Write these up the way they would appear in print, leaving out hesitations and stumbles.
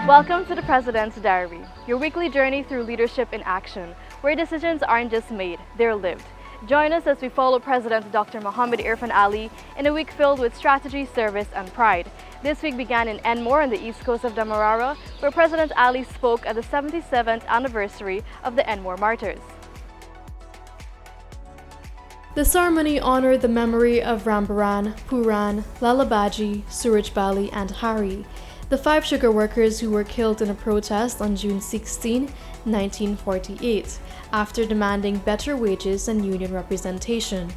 Welcome to the President's Diary, your weekly journey through leadership in action, where decisions aren't just made, they're lived. Join us as we follow President Dr. Mohamed Irfaan Ali in a week filled with strategy, service, and pride. This week began in Enore on the east coast of Demerara, where President Ali spoke at the 77th anniversary of the Enore Martyrs. The ceremony honored the memory of Rambaran, Puran, Lalabaji, Surajbali, and Hari, the 5 sugar workers who were killed in a protest on June 16, 1948, after demanding better wages and union representation.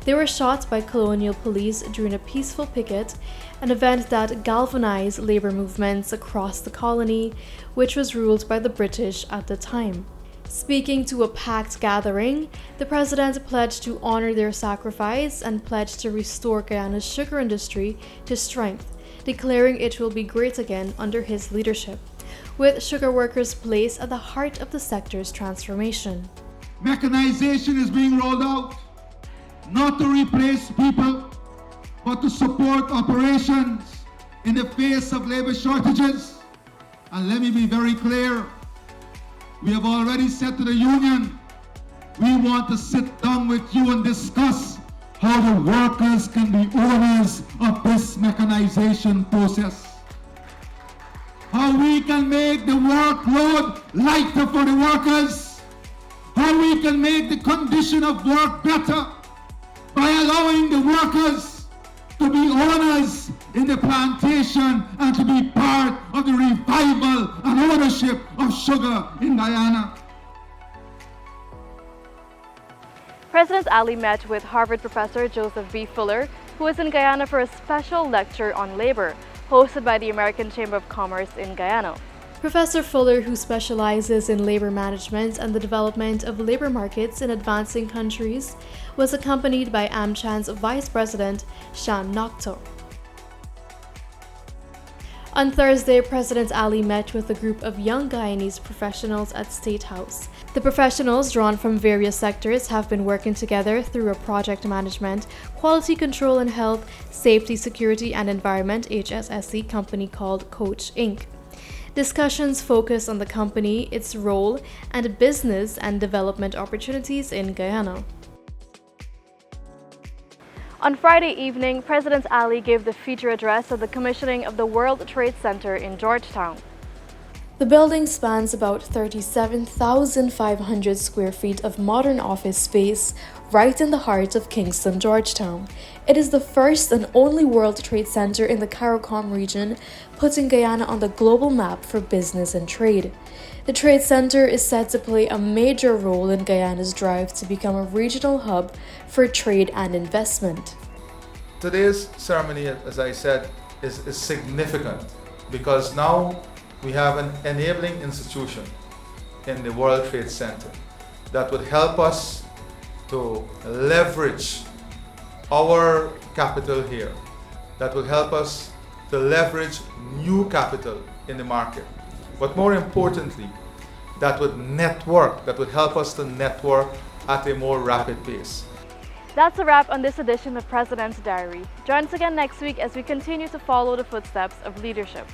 They were shot by colonial police during a peaceful picket, an event that galvanized labor movements across the colony, which was ruled by the British at the time. Speaking to a packed gathering, the president pledged to honor their sacrifice and pledged to restore Guyana's sugar industry to strength, declaring it will be great again under his leadership, with sugar workers placed at the heart of the sector's transformation. Mechanization is being rolled out, not to replace people, but to support operations in the face of labor shortages. And let me be very clear, we have already said to the union, we want to sit down with you and discuss how the workers can be owners of this mechanization process. How we can make the workload lighter for the workers. How we can make the condition of work better by allowing the workers to be owners in the plantation and to be part of the revival and ownership of sugar in Guyana. President Ali met with Harvard professor Joseph B. Fuller, who was in Guyana for a special lecture on labor, hosted by the American Chamber of Commerce in Guyana. Professor Fuller, who specializes in labor management and the development of labor markets in advancing countries, was accompanied by AmChan's Vice President, Shan Nokto. On Thursday, President Ali met with a group of young Guyanese professionals at State House. The professionals, drawn from various sectors, have been working together through a project management, quality control and health, safety, security and environment HSSE company called Coach Inc. Discussions focus on the company, its role, and business and development opportunities in Guyana. On Friday evening, President Ali gave the feature address at the commissioning of the World Trade Center in Georgetown. The building spans about 37,500 square feet of modern office space right in the heart of Kingston, Georgetown. It is the first and only World Trade Center in the CARICOM region, putting Guyana on the global map for business and trade. The Trade Center is set to play a major role in Guyana's drive to become a regional hub for trade and investment. Today's ceremony, as I said, is significant because now we have an enabling institution in the World Trade Center that would help us to leverage our capital here, that will help us to leverage new capital in the market. But more importantly, that would help us to network at a more rapid pace. That's a wrap on this edition of President's Diary. Join us again next week as we continue to follow the footsteps of leadership.